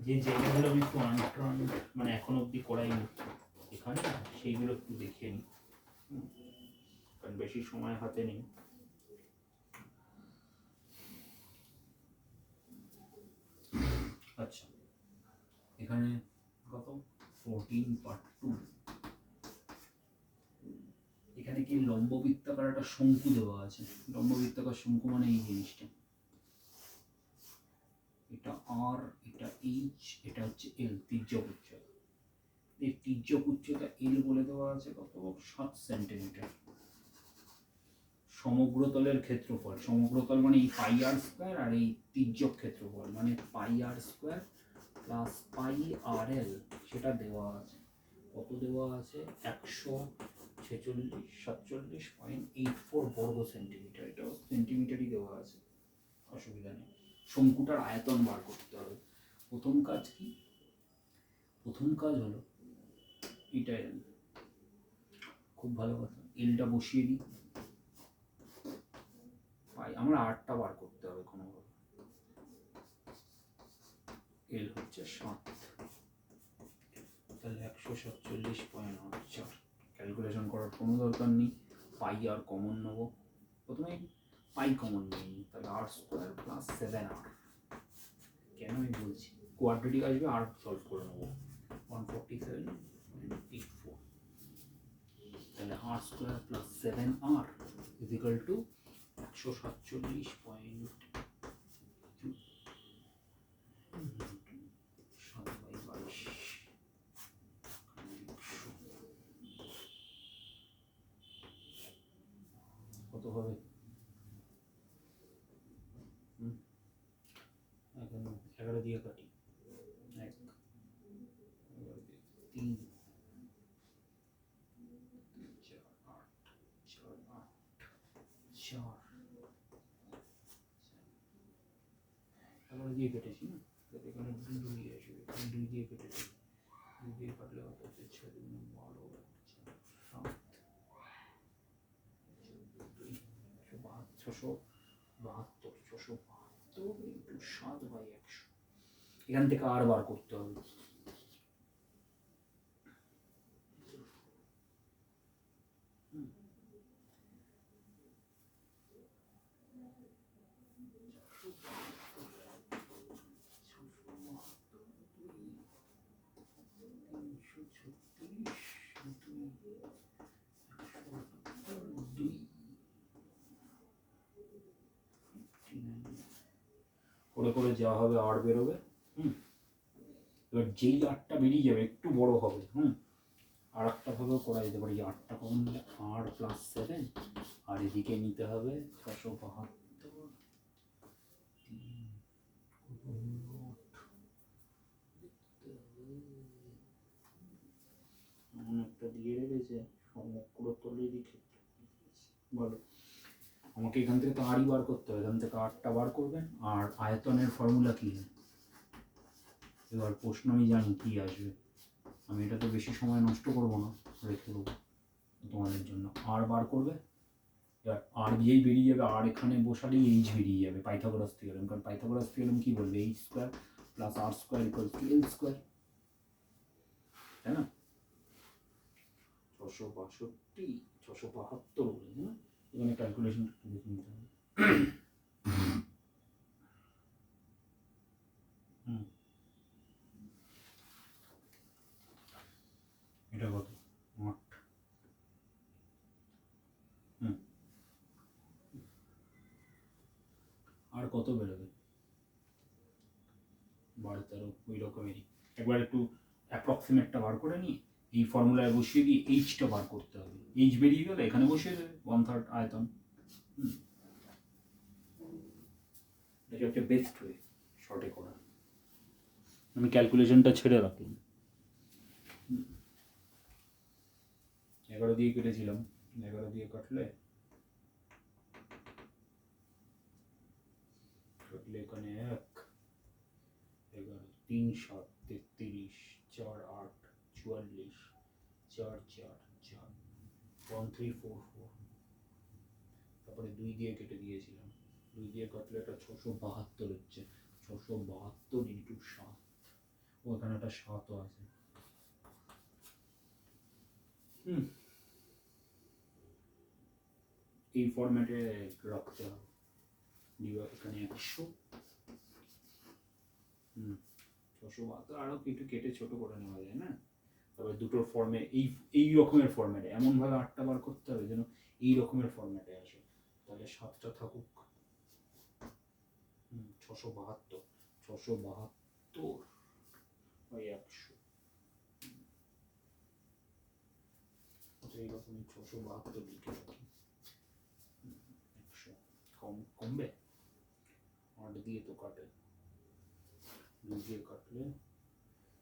যে জায়গাগুলো আমি একটু মানে এখন অব্দি করাইনি এখানে, সেইগুলো একটু দেখে নিই, কারণ বেশি সময় হাতে নেই। আচ্ছা, এখানে কত 14 part 2, এখানে কি লম্ববৃত্তাকার একটা শঙ্কু দেওয়া আছে। লম্ববৃত্তাকার শঙ্কু মানে এই জিনিসটা, এটা আর, এটা এইচ, এটা হচ্ছে এল, তির্যক উচ্চতা। এই তির্যক উচ্চতা এল বলে দেওয়া আছে কত, 7 সেন্টিমিটার। সমগ্রতলের ক্ষেত্রফল, সমগ্রতল মানে এই পাই আর স্কোয়ার, আর এই তির্যক ক্ষেত্রফল মানে পাই আর স্কোয়ার প্লাস পাই আর এল, সেটা দেওয়া আছে। কত দেওয়া আছে, 146.47.84 বর্গ সেন্টিমিটার। এটাও সেন্টিমিটারই দেওয়া আছে, অসুবিধা নেই। শঙ্কুটার আয়তন বার করতে হবে। প্রথম কাজ কি, প্রথম কাজ হলো এটা এল, খুব ভালো কথা, এলটা বসিয়ে দিই। পাই আমরা 8টা বার করতে হবে কোনো, এল হচ্ছে 7, তাহলে 147.84। ক্যালকুলেশন করার কোনো দরকার নেই, পাই আর কমন নেবো। প্রথমে পাই কমন নিই, তাহলে আর স্কোয়ার প্লাস 7r। কেন আমি বলছি, কোয়াড্রেটিক আসবে আর সলভ করে নেবো, 147.84, তাহলে R square plus 7r is equal to 147.7/22। কত হবে, এখন 11 দিয়ে কাটি, 1, 3, 4, 8, 4, 8, 4, 11 দিয়ে কেটেছি না, এখানে 2 দিয়ে আসবে, 2 দিয়ে কেটেছি, 2 দিয়ে কাটলে হতো 6, 12, 7, 672 ইন্টু 7/100। এখান থেকে আর বার করতে হবে। করে করে যা হবে আর বেরোবে। এবার যেই আটটা বেরিয়ে যাবে একটু বড় হবে, আর একটা ভাবেও করা যেতে পারে, আটটা কমন নিলে আর প্লাস 7, আর এদিকে নিতে হবে 672, একটা দিয়ে রেখেছে সমগ্রতলেরই ক্ষেত্রে। বলো, আমাকে এখান থেকে তো আরই বার করতে হবে, এখান থেকে 8টা বার করবেন। আর আয়তনের ফর্মুলা কি, এবার প্রশ্ন আমি জানি কি আসবে, আমি এটা তো বেশি সময় নষ্ট করবো না, রেখে দেবো তোমাদের জন্য। আর বার করবে, এবার আর যেই বেরিয়ে যাবে, আর এখানে বসালেই এইচ বেরিয়ে যাবে, পাইথাগোরাস থিওরেম। কারণ পাইথাগোরাস থিওরেম কি বলবে, H square plus R square equals to L square, তাই না? 662, 672 বলেছে না, এখানে ক্যালকুলেশন দেখে নিতে হবে। এটা কত, 8, আর কত বেরোবে, 12, 13, ওই রকমেরই। একবার একটু অ্যাপ্রক্সিমেটটা বার করে নিই, এই ফর্মুলায় বসিয়ে দিয়ে এইচটা বার করতে হবে। এইচ বেরিয়ে গেলে এখানে বসিয়ে দেবে 1/3 আয়তন। এটা একটা বেস্ট ওয়ে শর্টে করা। আমি ক্যালকুলেশনটা ছেড়ে রাখলাম, 11 দিয়ে কেটেছিলাম, 11 দিয়ে কাটলে এখানে 1, 11, 3, 7, 33, 4, 8, 44, 4, 4, 4, 1344, তারপরে 2 দিয়ে কেটে দিয়েছিলাম, 2 দিয়ে কাটলে এটা 672 হচ্ছে। 672 ইন্টু 7, ওখানে একটা 7ও আছে। এই ফরম্যাটে রাখতে হবে। এখানে 100, 672, আরও কিছু কেটে ছোট করে নেওয়া যায় না? তবে দুটোর ফর্মে এই রকমের ফরম্যাটে এমনভাবে 8টা বার করতে হবে যেন এই রকমের ফরম্যাটে আসে। তাহলে 7টা থাকুক। 672, 672 বাই 100, এইরকমই 672 লিখে রাখি। 100 কমবে, 8 দিয়ে তো কাটে, 2 দিয়ে কাটলে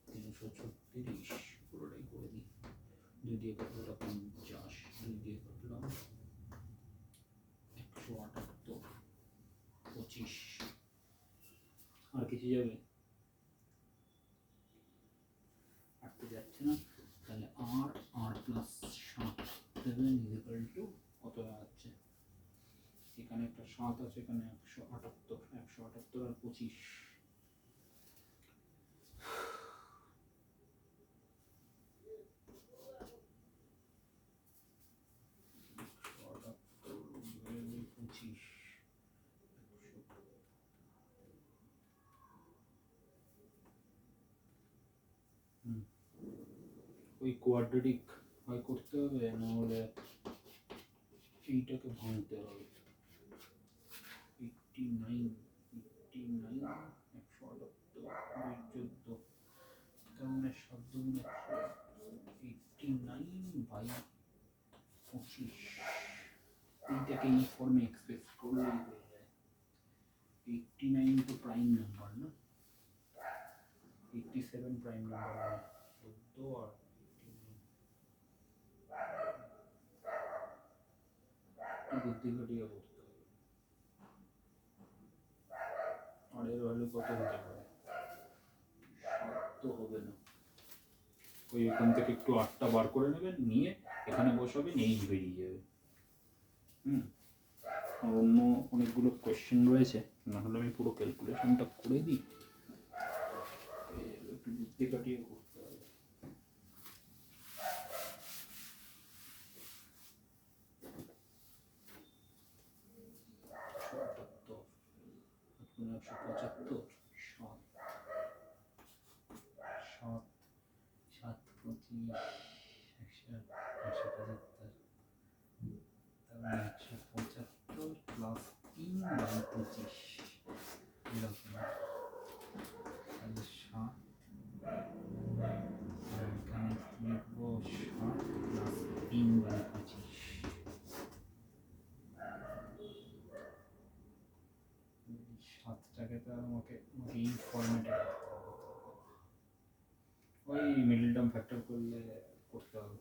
336, পুরোটাই করে দিই। 2 দিয়ে কাটলে 50, 2 দিয়ে কাটলাম 178, 25। আর কিছু যাবে? আটতে যাচ্ছে না। তাহলে আর প্লাস 7 কত যাচ্ছে? এখানে একটা 7 আছে, এখানে 178, 178 আর 25, 25, ওই কোয়াড্রেটিক হয় করতে হবে, নাহলে এইটাকে ভাঙতে হবে। 89, 178, 14, তাহলে 7 গুণ 89 বাই 25। এইটাকে এই ফর্মে এক্সপ্রেস করলেই হয়ে যায়। 89 তো প্রাইম নাম্বার না, 87 প্রাইম নাম্বার, 14 আর 89 বুদ্ধি ঘটিয়ে করতে হবে। আর এর ভ্যালু কত হতে পারে? 7 তো হবে না। ওই এখান থেকে একটু 8টা বার করে নেবেন, নিয়ে এখানে বসাবেন, এই বেরিয়ে যাবে। আর অন্য অনেকগুলো কোয়েশ্চেন রয়েছে, না হলে আমি পুরো ক্যালকুলেশনটা করে দিই, একটু বুদ্ধি কাটিয়ে করতে হবে। এই ফরম্যাটে ওই মিডল টার্ম ফ্যাক্টর করলে করতে হবে,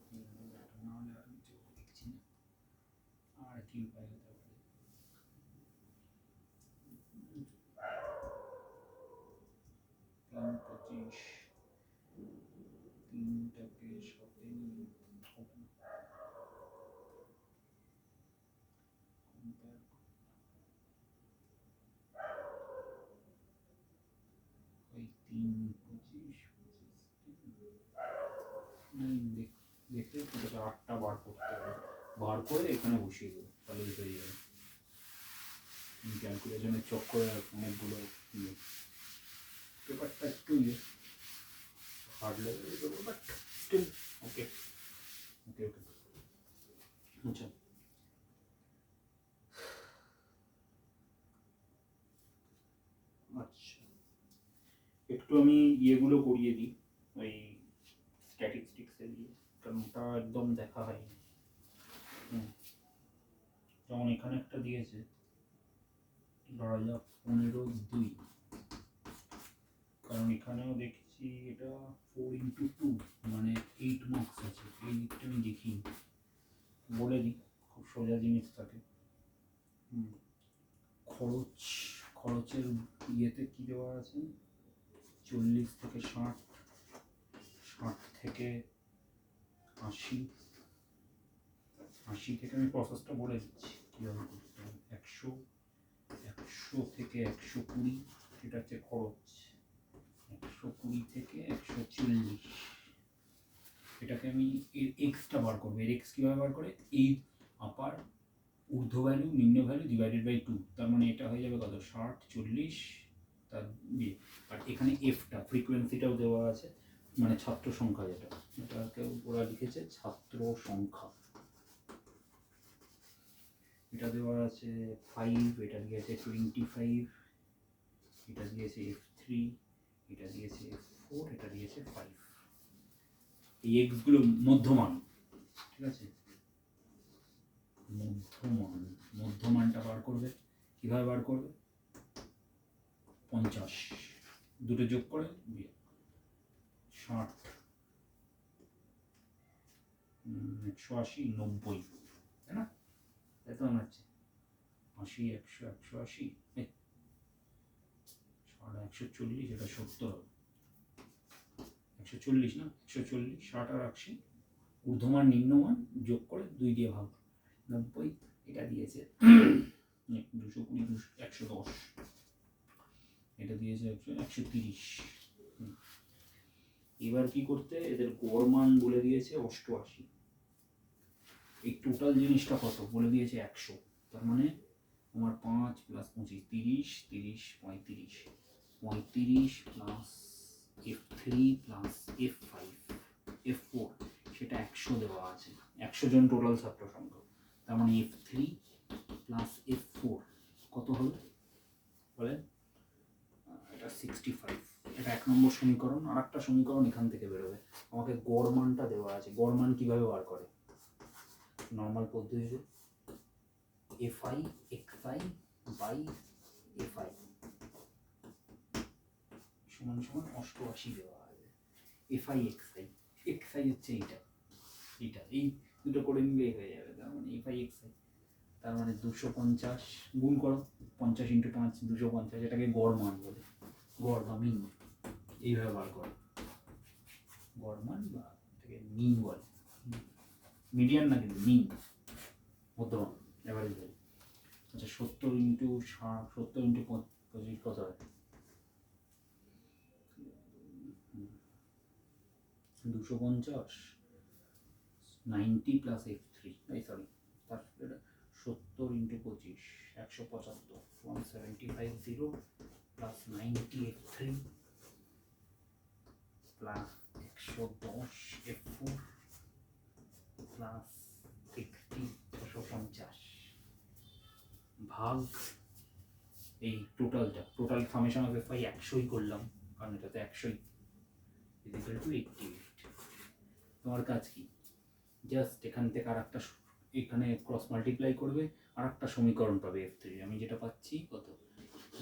নাহলে আর কিছু লিখছি না। আর কি উপায় হতে পারে? 325, 3টাকে 7 নিয়ে হবে না, ওই 325, দেখে 8টা বার করতে হবে, বার করে এখানে বসিয়ে দেবো, তাহলে হয়ে যাবে। ক্যালকুলেশনের চক্করে অনেকগুলো পেপারটা একটু হার্ড লেভেলে দেবো, বাট স্টিল ওকে ওকে ওকে। আচ্ছা, আচ্ছা একটু আমি ইয়েগুলো করিয়ে দিই, ওই স্ট্যাটিস্টিক্সে দিয়ে, কারণ ওটা একদম দেখা হয়নি। যেমন এখানে একটা দিয়েছে, ধরা যাক 15-2, কারণ এখানেও দেখছি এটা 4x2, মানে 8 মার্কস আছে। এই দিকটা আমি দেখি, বলে দিই, খুব সোজা জিনিস থাকে। খরচের ইয়েতে কি দেওয়া আছে, 40 থেকে 60, 60 থেকে 80, 80 থেকে আমি প্রসেসটা বলে দিচ্ছি কীভাবে করতে হবে। 100, 100 থেকে 120, এটা হচ্ছে খরচ। 120 থেকে 140, এটাকে আমি এর এক্সটা বার করবো। এর এক্স কীভাবে বার করে, এই আপার ঊর্ধ্ব ভ্যালু নিম্ন ভ্যালু ডিভাইডেড বাই 2, তার মানে এটা হয়ে যাবে কত, 60 40 তার দিয়ে। আর এখানে এফটা ফ্রিকোয়েন্সিটাও দেওয়া আছে, মানে ছাত্র সংখ্যা যেটা, এটাকে ওরা লিখেছে ছাত্র সংখ্যা, এটা দেওয়া আছে 5, এটা দিয়েছে 25, এটা দিয়েছে F3, এটা দিয়েছে F4, এটা দিয়েছে 5। এই এক্সগুলো মধ্যমান, ঠিক আছে, মধ্যমানটা বার করবে। কিভাবে বার করবে, 50 দুটো যোগ করে 60, 180 90, তাই না? তাই তো মনে হচ্ছে 80 100 180 140, এটা 70 হবে, 140 না 140, 60 আর 80 ঊর্ধ্বমান নিম্নমান যোগ করে 2 দিয়ে ভাগ, 90। এটা দিয়েছে 220 110, এটা দিয়েছে 130। এবার কি করতে, এদের গড় মান বলে দিয়েছে 88। এই টোটাল জিনিসটা কত বলে দিয়েছে 100, তার মানে আমার 5 + 25 30, 30 35, 35 plus F3 plus F5 F4, সেটা 100 দেওয়া আছে, 100 জন টোটাল ছাত্র সংখ্যা। তার মানে F3 প্লাস F4 কত হবে বলেন, এটা 65। এটা 1 নম্বর সমীকরণ। আর একটা সমীকরণ এখান থেকে বেরোবে, আমাকে গড় মানটা দেওয়া আছে। গড় মান কিভাবে বার করে, নর্মাল পদ্ধতিতে Fi xi বাই Fi সমান সমান 88 দেওয়া আছে। Fi xi, xi হচ্ছে এইটা, এইটা এই দুটো করে নিলেই হয়ে যাবে। তার মানে Fi xi, তার মানে 250 গুণ করো, 50 × 5 250, এটাকে গড় মান বলে, গড় বা মিন, এইভাবে বার করো। গড় মান বা এটাকে মিন বলে, মিডিয়ান না কিন্তু মিন, মধ্যমান, এভারেজ ভ্যালু। আচ্ছা 70 × 25 কত হয়, 250, 90 প্লাস F3, এই সরি, তারপরে 70 × 25 175, 1750 plus 90 F3 plus 110 F4 plus 60 650 ভাগ এই টোটালটা, টোটাল সামেশন অফ Fi 100ই করলাম, কারণ এটাতে 100ই ইকুয়াল টু 88। তোমার কাজ কি, জাস্ট এখান থেকে আর একটা, এখানে ক্রস মাল্টিপ্লাই করবে, আর একটা সমীকরণ পাবে F3। আমি যেটা পাচ্ছি কত,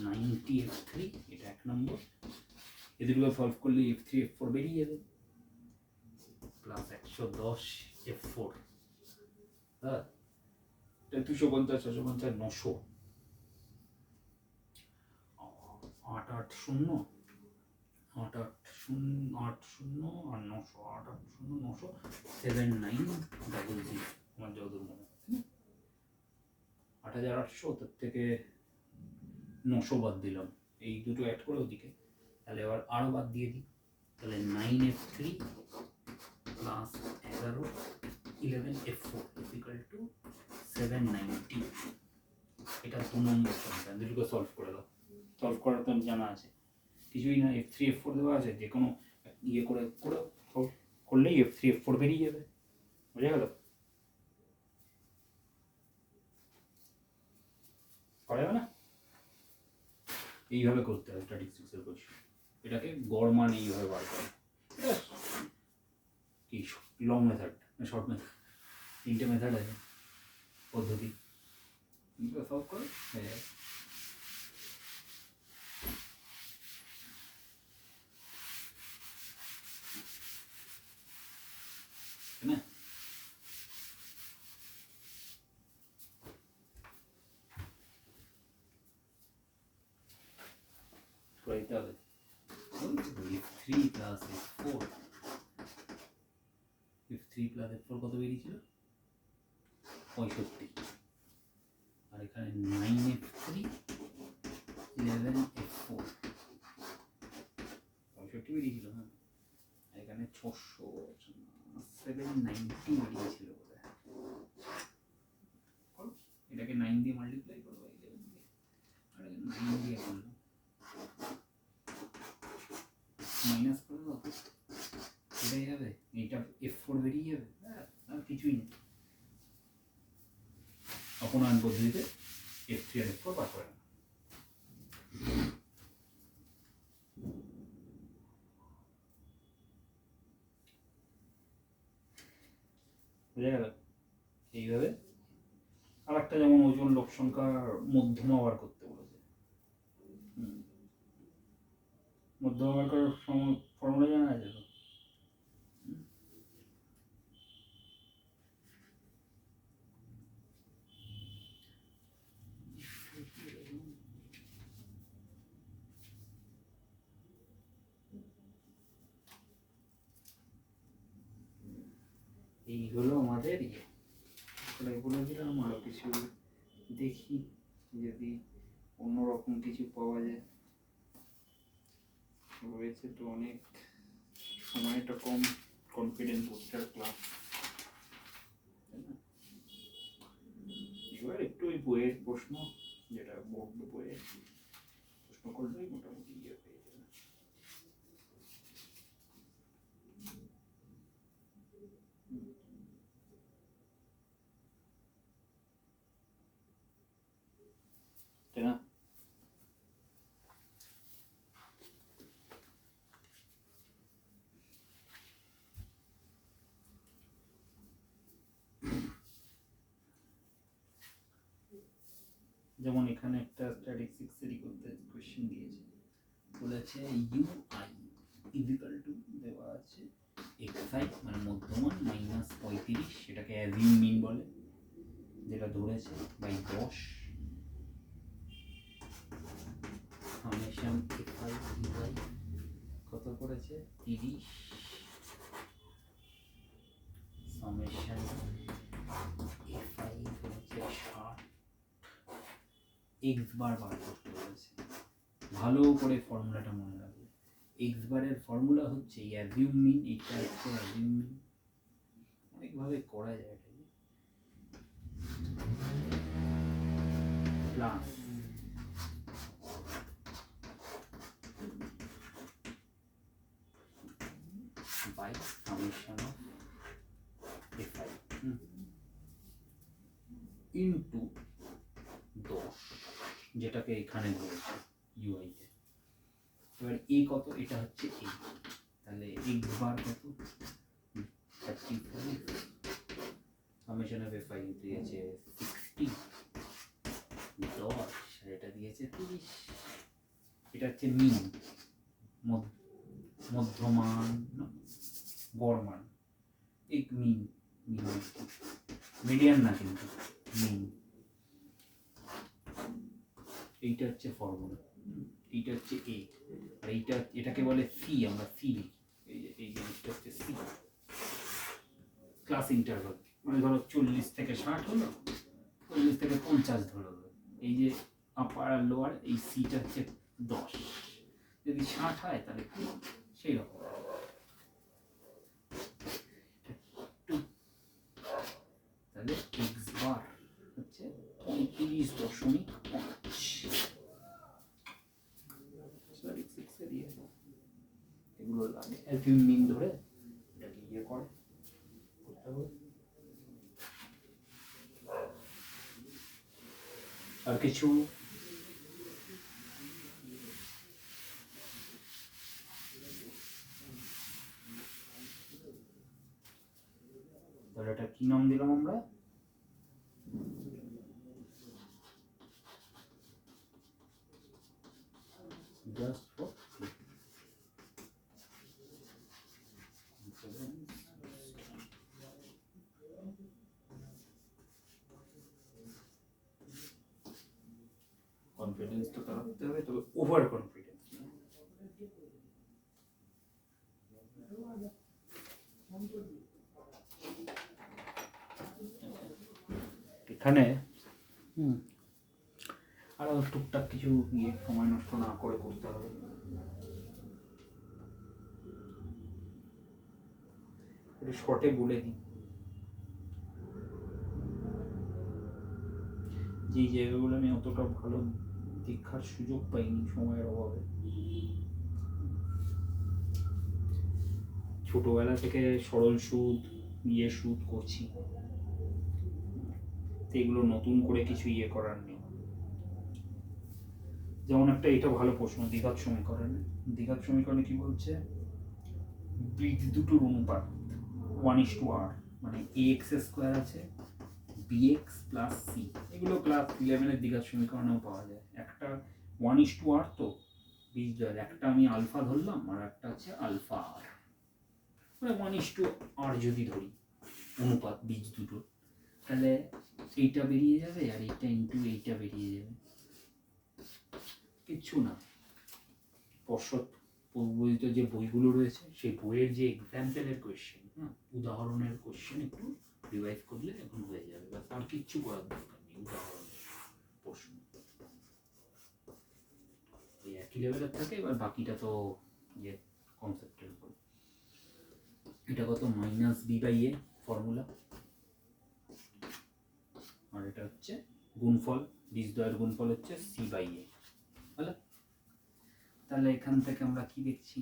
90 F3, এটা 1 নম্বর। এদেরগুলো সলভ করলে F3 F4 বেরিয়ে যাবে, প্লাস 110 F4, হ্যাঁ 250 650 900, 880 880 আর 900, 880 900 7900, আমার যতদূর মনে হয় 8800, তার থেকে 900 বাদ দিলাম, এই দুটো অ্যাড করে ওদিকে, তাহলে এবার আরও বাদ দিয়ে দিই, তাহলে 9F3 plus 11 F4 equal to 790। এটা 2 নম্বর সমস্যা, দুটোকে সলভ করে দাও। সলভ করার তো জানা আছে, কিছুই না, F3 F4 দেওয়া আছে, যে কোনো ইয়ে করে করে করলেই F3 F4 বেরিয়ে যাবে, বুঝে গেল? করা যাবে না, এইভাবে করতে হবে স্ট্যাটিস্টিক্সের কোয়েশ্চেন। এটাকে গড় মান এইভাবে বার করে, কি লং মেথড না শর্ট মেথড, 3টে মেথড আছে, পদ্ধতি, সলভ করে হয়ে যাবে। না করতে হবে F3 plus F4, F3 plus F4 কত বেরিয়েছিল, 65, আর এখানে 9F3 11 F4 65 বেরিয়েছিল, হ্যাঁ এখানে 790 বেরিয়েছিল বোধহয়। এটাকে 9 দিয়ে মাল্টিপ্লাই করবো 11 দিয়ে, আর 9 দিয়ে করলাম মাইনাস করে দাও, এটাই হবে, এইটা F4 বেরিয়ে যাবে, আর কিছুই নেই। অপনয়ন পদ্ধতিতে F3 আর F4 বার করে না। বুঝা গেল? এইভাবে আর একটা যেমন ওজন লোক সংখ্যার মধ্যমা বার করতে বলেছে, মধ্যমা বার করার ফর্মুলা জানা আছে তো? এই হলো আমাদের বলেছিলাম, আরো কিছু দেখি যদি অন্যরকম কিছু পাওয়া যায়। রয়েছে তো অনেক, সময়টা কম, কনফিডেন্স বুস্টার ক্লাস। এবার একটু ওই বইয়ের প্রশ্ন, যেটা বোর্ড বইয়ের প্রশ্ন করলেই মোটামুটি ইয়ে পেয়ে যাবে। তাই না? যেমন এখানে একটা স্ট্যাটিস্টিক্সেরই করতে কোয়েশ্চেন দিয়েছে, বলেছে ইউআই ইকুয়াল টু দেওয়া আছে এক্সআই মানে মধ্যমান মাইনাস 35, সেটাকে অ্যাজিউম মিন বলে, যেটা ধরেছে বাই 10 সামেশন এফআই ইউআই কত করেছে 30 সামেশন এফআই করেছে 60, এক্স বার বার করতে বলেছে। ভালো করে ফর্মুলাটা মনে রাখবে, এক্স বারের ফর্মুলা হচ্ছে অ্যাজিউম মিন, এটা হচ্ছে অ্যাজিউম মিন, অনেকভাবে করা যায় এটা, plus by summation of F I into 10, যেটাকে এখানে ধরেছে ইউআইতে। এবার এ কত, এটা হচ্ছে এ, তাহলে এক্স বার কত 35, সামেশন অফ এফআই দিয়েছে 60, 10 আর এটা দিয়েছে 30, এটা হচ্ছে মিন, মধ্যমান গড় মান, এক মিন, মিডিয়ান না কিন্তু মিন। এইটা হচ্ছে ফর্মুলা, এইটা হচ্ছে এ, আর এইটা এটাকে বলে সি, আমরা সি লিখি, এই যে এই জিনিসটা হচ্ছে সি, ক্লাস ইন্টারভাল, মানে ধরো 40 থেকে 60 হলো, 40 থেকে 50 ধরো, এই যে আপার আর লোয়ার, এই সিটা হচ্ছে 10, যদি 60 হয় তাহলে সেই রকম। তাহলে এক্স বার হচ্ছে 35.5, এগুলো লাগে অ্যাজিউম মিন ধরে এটাকে ইয়ে করে করতে হবে। আর কিছু তাহলে এটা কি নাম দিলাম আমরা, জাস্ট ফর কনফিডেন্স তো রাখতে হবে, তবে ওভার কনফিডেন্স। এখানে আরও টুকটাক কিছু সময় নষ্ট না করে করতে হবে। একটু শর্টে বলে দিই যে জায়গাগুলো আমি অতটা ভালো দীক্ষার সুযোগ পাইনি সময়ের অভাবে। ছোটবেলা থেকে সরল সুদ সুদ করছি, এগুলো নতুন করে কিছু করার নেই। যেমন একটা এটা ভালো প্রশ্ন দ্বিঘাত সমীকরণে কি বলছে, বীজ দুটোর অনুপাত 1:r, মানে ax স্কোয়ার আছে bx প্লাস c, এগুলো ক্লাস 11-এর দ্বিঘাত সমীকরণেও পাওয়া যায়। একটা 1:r, তো বীজদ্বয়ের একটা আমি আলফা ধরলাম আর একটা আছে আলফা আর, মানে 1:r যদি ধরি অনুপাত বীজ দুটো, তাহলে এইটা বেরিয়ে যাবে আর এইটা ইন্টু এইটা বেরিয়ে যাবে, কিচ্ছু না। পর্ষদ পরিবর্তিত যে বইগুলো রয়েছে সেই বইয়ের যে এক্সাম্পলের কোয়েশ্চেন, উদাহরণের কোয়েশ্চেন একটু রিভাইজ করলে এখন হয়ে যাবে, বা তার কিচ্ছু করার দরকার নেই। উদাহরণের প্রশ্ন ওই একই লেভেলের থাকে, এবার বাকিটা তো কনসেপ্টের উপর। এটা কত, minus B by A formula, আর এটা হচ্ছে গুণফল, বীজদ্বয়ের গুণফল হচ্ছে সি বাই এ। হলো? তাহলে এখান থেকে আমরা কি দেখছি,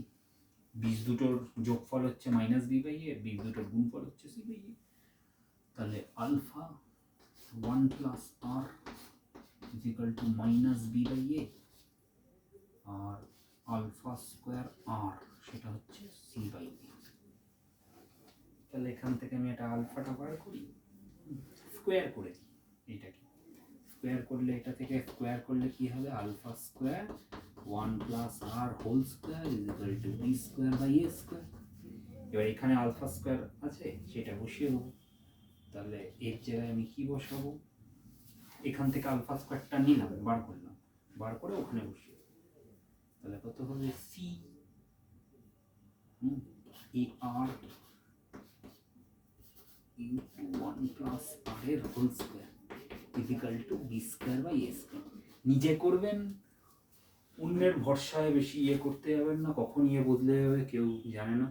বীজ দুটোর যোগফল হচ্ছে মাইনাস বি বাই এ, বীজ দুটোর গুণফল হচ্ছে সি বাই এ। তাহলে আলফা 1 প্লাস আর is equal to minus B by A, আর আলফা স্কোয়ার আর সেটা হচ্ছে সি বাই এ। তাহলে এখান থেকে আমি এটা আলফাটা বার করি, স্কোয়ার করে দিই, এইটাকে স্কোয়ার করলে এটা থেকে স্কোয়ার করলে কি হবে, alpha square 1 plus R whole square is equal to B square by A square. এবার এখানে আলফা স্কোয়ার আছে সেটা বসিয়ে দেবো, তাহলে এর জায়গায় আমি কি বসাবো, এখান থেকে আলফা স্কোয়ারটা নিলাম, বার করলাম, বার করে ওখানে বসিয়ে, তাহলে কত হবে C A R into 1 plus R এর whole square equal to B square by A square. নিজে করবেন, অন্যের ভরসায় বেশি করতে যাবেন না, কখন বদলে যাবে কেউ জানে না।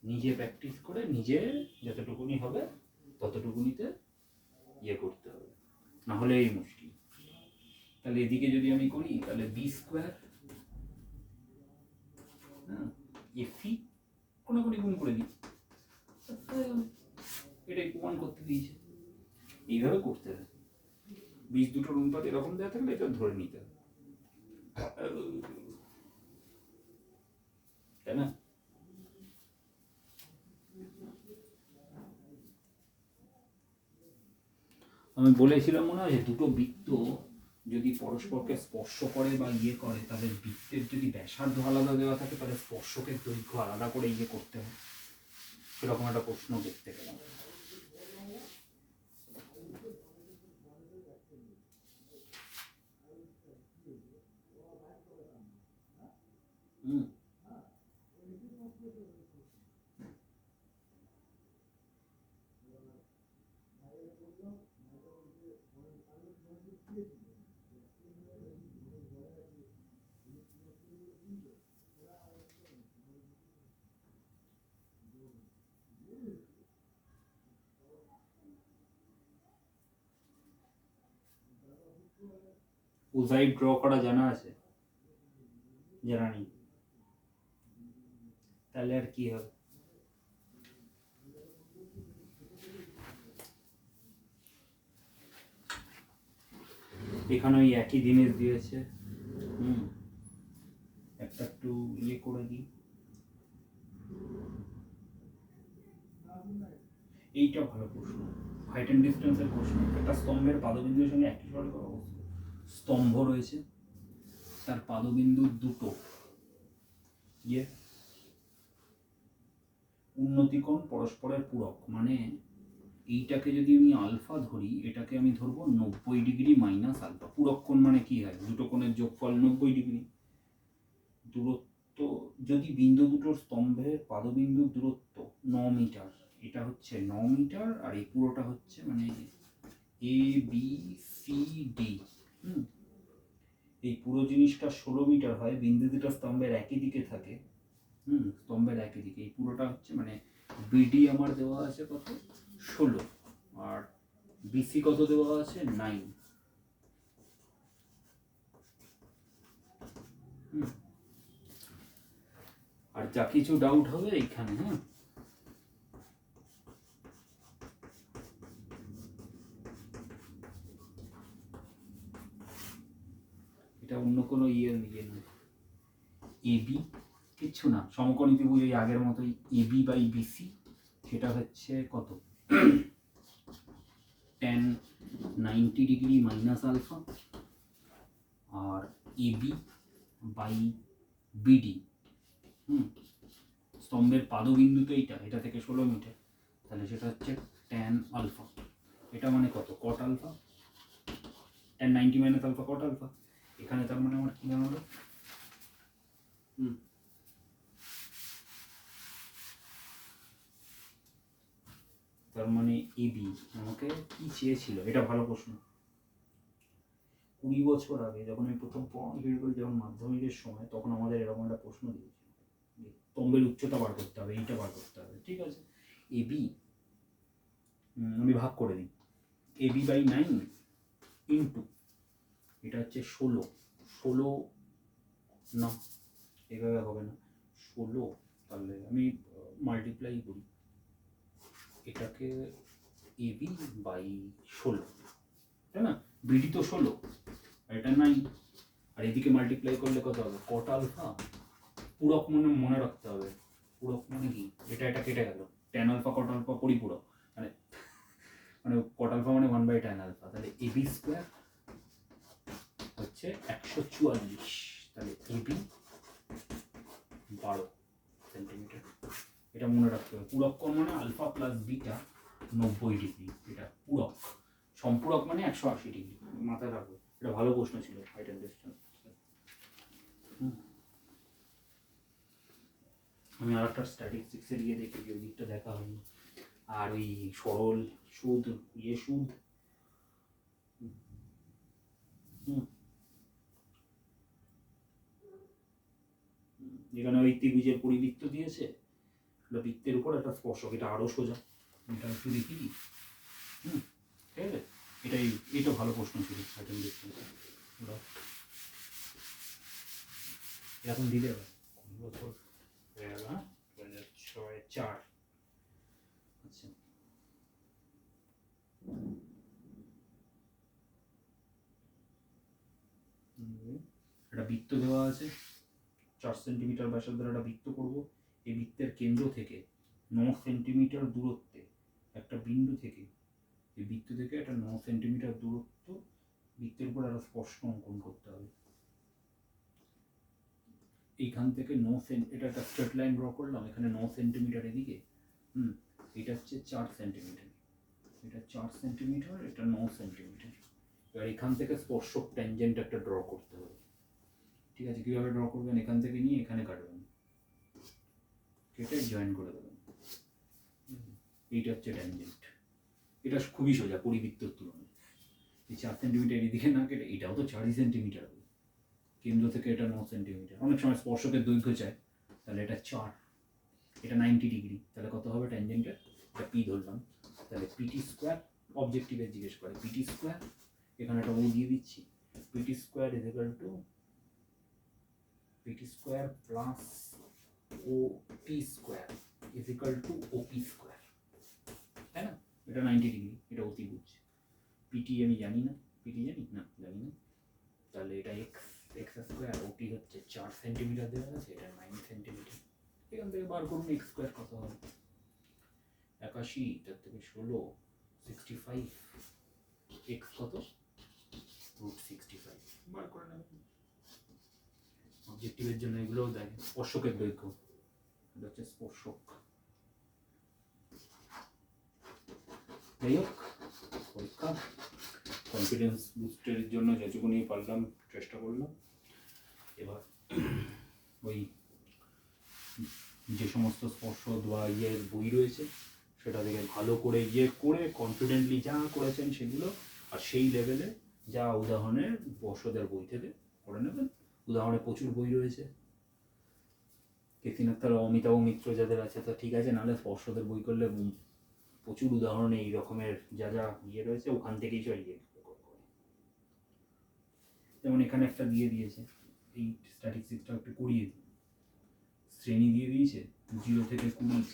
নিজে প্র্যাকটিস করে নিজে যতটুকুনি হবে ততটুকুনিতে করতে হবে, না হলে এই মুশকিল। তাহলে এদিকে যদি আমি করি তাহলে বি স্কোয়ার এফি কোনাকুনি গুণ করে দিই, এটাই প্রমাণ করতে দিয়েছে। এইভাবে করতে হবে, বীজ দুটোর অনুপাত এরকম দেওয়া থাকলে এটা ধরে নিতে হবে, তাই না? আমি বলেছিলাম মনে হয় দুটো বৃত্ত যদি পরস্পরকে স্পর্শ করে বা করে, তাহলে বৃত্তের যদি ব্যাসার্ধ আলাদা দেওয়া থাকে তাহলে স্পর্শকের দৈর্ঘ্য আলাদা করে করতে হয়, সেরকম একটা প্রশ্ন দেখতে গেলাম। উজাই ড্র করা জানা আছে? জানা নেই? তাহলে আর কি হবে, এখানে ওই একই জিনিস দিয়েছে। একটা একটু করে দিই, এইটা ভালো প্রশ্ন, হাইট এন্ড ডিস্টেন্সের প্রশ্ন। একটা স্তম্ভের পাদবিন্দুর সঙ্গে একই সরল স্তম্ভ রয়েছে, তার পাদবিন্দু দুটো উন্নতিকোণ পরস্পরের পূরক, মানে এইটাকে যদি আমি আলফা ধরি, এটাকে আমি ধরবো 90 ডিগ্রি মাইনাস আলফা। পূরক কোণ মানে কি হয়, দুটো কোণের যোগফল 90 ডিগ্রি। দূরত্ব যদি বিন্দু দুটোর স্তম্ভের পাদবিন্দুর দূরত্ব 9 মিটার, এটা হচ্ছে 9 মিটার, আর এই পুরোটা হচ্ছে মানে এ বি সি ডি। এই পুরো জিনিসটা 16 মিটার হয়, বিন্দু দুটো স্তম্ভের একই দিকে থাকে। স্তম্ভের একই দিকে। এই পুরোটা হচ্ছে মানে বিডি আমার দেওয়া আছে কত 16, আর বিসি কত দেওয়া আছে 9। আর যা কিছু ডাউট হবে এইখানে। এটা অন্য কোনো ইয়ে নয়। এবি কিচ্ছু না, সমকোণী ত্রিভুজ ওই আগের মতোই, এবি বাই বিসি সেটা হচ্ছে কত tan 90 ডিগ্রি মাইনাস আলফা, আর এবি বাই বিডি স্তম্ভের পাদবিন্দু তো এটা থেকে 16 মিটার, তাহলে সেটা হচ্ছে tan আলফা। এটা মানে কত cot alpha, tan 90 minus alpha cot alpha. এখানে তার মানে আমার কি নাম হলো তার মানে এবি আমাকে কি চেয়েছিল, এটা ভালো প্রশ্ন। 20 বছর আগে যখন আমি প্রথম পড়ানো শুরু করি, যখন মাধ্যমিকের সময়, তখন আমাদের এরকম একটা প্রশ্ন দিয়েছিল, স্তম্ভের উচ্চতা বার করতে হবে, এইটা বার করতে হবে। ঠিক আছে, এবি আমি ভাগ করে দিই, এবি বাই 9 ইন্টু এটা হচ্ছে 16 না এভাবে হবে না, 16, তাহলে আমি মাল্টিপ্লাই করি এটাকে এবি বাই 16, তাই না? বিডি তো 16, এটা 9, আর এদিকে মাল্টিপ্লাই করলে কত হবে কট আলফা। পূরক মনে রাখতে হবে, পূরক মানে কি, এটা কেটে গেল, ট্যান আলফা কট আলফা পরিপূরক, মানে কট আলফা মানে 1/tan আলফা, তাহলে এবি স্কোয়ার হচ্ছে 144, তাহলে এবি 12 সেন্টিমিটার। এটা মনে রাখতে হবে, পূরক কোণ মানে আলফা প্লাস বিটা 90 ডিগ্রি, এটা পূরক। সম্পূরক মানে 180 ডিগ্রি, মাথায় রাখবো। এটা ভালো প্রশ্ন ছিল হাইট অ্যান্ড ডিসটেন্স। আমি আর একটা স্ট্যাটিস্টিক্সের ইয়ে দেখি, ওই দিকটা দেখা হয়নি। আর ওই সরল সুদ সুদ যেখানে ওই ত্রিভুজের পরিবৃত্ত দিয়েছে, বৃত্তের উপর একটা স্পর্শক, এটা আরো সোজা, এটা একটু দেখি। ঠিক আছে, এটা ভালো প্রশ্ন ছিল এখন দিলে হবে 2006-4। আচ্ছা, একটা বৃত্ত দেওয়া আছে, 4 সেন্টিমিটার ব্যাসার্ধের একটা বৃত্ত করব। এই বৃত্তের কেন্দ্র থেকে 9 সেন্টিমিটার দূরত্বে একটা বিন্দু থেকে, এই বৃত্ত থেকে একটা 9 সেন্টিমিটার দূরত্ব বৃত্তের উপর একটা স্পর্শ অঙ্কন করতে হবে। এইখান থেকে 9 এটা একটা স্ট্রেট লাইন ড্র করলাম, এখানে 9 সেন্টিমিটার এদিকে, এটা হচ্ছে 4 সেন্টিমিটার, এটা 4 সেন্টিমিটার, এটা 9 সেন্টিমিটার। এবার এখান থেকে স্পর্শক ট্যানজেন্ট একটা ড্র করতে হবে। ঠিক আছে, কীভাবে ড্র করবেন, এখান থেকে নিয়ে এখানে কাটবেন, কেটে জয়েন করে দেবেন, এইটা হচ্ছে ট্যানজেন্ট। এটা খুবই সোজা পরিবৃত্তর তুলনায়। এই 4 সেন্টিমিটার এদিকে না কেটে, এটাও তো 4 সেন্টিমিটার হবে, কেন্দ্র থেকে এটা 9 সেন্টিমিটার। অনেক সময় স্পর্শকের দৈর্ঘ্য চায়, তাহলে এটা 4, এটা 90 ডিগ্রি, তাহলে কত হবে ট্যানজেন্টের, এটা পি ধরলাম, তাহলে পিটি স্কোয়ার, অবজেক্টিভের জিজ্ঞেস করে পিটি স্কোয়ার, এখানে একটা ও দিয়ে দিচ্ছি, PT square is equal to PT square plus O P square is equal to OP square, তাই না? এটা 90 ডিগ্রি, এটা অতিভুজ। পিটি আমি জানি না, পিটি জানি না, জানি না, তাহলে এটা এক্স স্কোয়ার, ওটি হচ্ছে 4 সেন্টিমিটার দেওয়া আছে, এটা 9 সেন্টিমিটার। এখান থেকে বার করুন এক্স স্কোয়ার কত হবে, 81, তার থেকে 16, 65, এক্স কত √65, বার করে নেবেন। অবজেক্টিভের জন্য এগুলোও দেয়, স্পর্শকের দৈর্ঘ্য, এটা হচ্ছে স্পর্শক। যাই হোক, পরীক্ষা কনফিডেন্স বুস্টের জন্য যেটুকুনি পারলাম চেষ্টা করলাম। এবার ওই যে সমস্ত স্পর্শ বা ইয়ের বই রয়েছে সেটা থেকে ভালো করে ইয়ে করে কনফিডেন্টলি যা করেছেন সেগুলো, আর সেই লেভেলে যা উদাহরণের পর্ষদের বই থেকে করে নেবেন। উদাহরণে প্রচুর বই রয়েছে, কেতিনাত্তার অমিতাভ মিত্র যাদের আছে তা ঠিক আছে, নাহলে পর্ষদের বই করলে প্রচুর উদাহরণে এই রকমের যা যা ইয়ে রয়েছে ওখান থেকেই সব ইয়ে করে। যেমন এখানে একটা দিয়ে দিয়েছে, এই স্ট্যাটিস্টিক্সটা একটু করিয়ে দিই। শ্রেণী দিয়ে দিয়েছে 0 থেকে 20,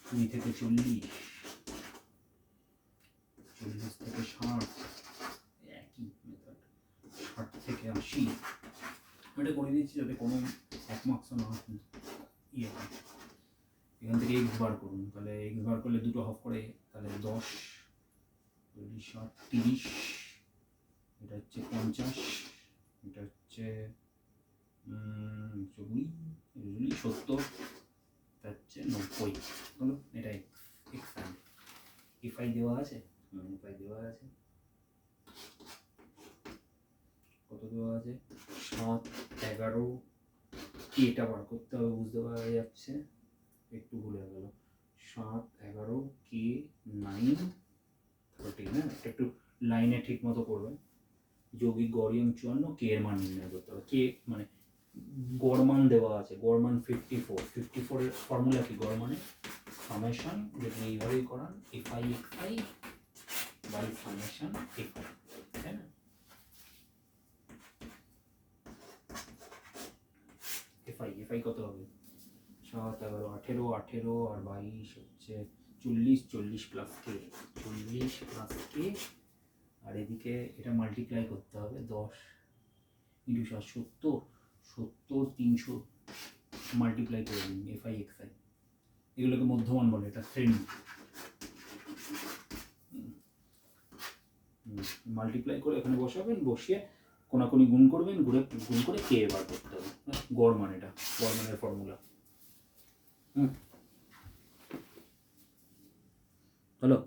20 থেকে 40, 40 থেকে 60, একই মেথড, 60 থেকে 80। এটা করে দিচ্ছি যাতে কোনো 1 মার্কস না ইয়ে হয়। এখান থেকে এক্স বার করুন, তাহলে এক্স বার করলে দুটো হাফ করে, তাহলে 10, 40, 60, 30, এটা হচ্ছে 50, এটা হচ্ছে 40, 70, এটা হচ্ছে 90। হলো, এটা এক্স আই। এফআই দেওয়া আছে, এফআই দেওয়া আছে, কত দেওয়া আছে, 7, 11, এটা বার করতে হবে, বুঝতে পারা যাচ্ছে, একটু ভুলে গেল, 7, 11, কে 9, 13, হ্যাঁ একটু লাইনে ঠিক মতো করবেন। যৌগিক গড় 54, কে এর মান নির্ণয় করতে হবে। কে মানে গড় মান দেওয়া আছে, গড় মান 54, 54 এর ফর্মুলা কি, গড় মানে সামেশন, যদি এইভাবেই করান F I X I by summation F I, তাই না? এফআই কত হবে, 7, 11, 18, 18 আর 22 হচ্ছে 40, 40 প্লাস কে, 40 প্লাস কে, আর এদিকে এটা মাল্টিপ্লাই করতে হবে 10 ইন্টু 70, 70, 300 মাল্টিপ্লাই করে দিন এফআই এক্সআই। এগুলোকে মধ্যমান বলে, এটা শ্রেণী। মাল্টিপ্লাই করে এখানে বসাবেন, বসিয়ে কোনাকুনি গুণ করবেন, গুণ করে কে বার করতে হবে, গড় মান, এটা গড় মানের ফর্মুলা। হলো।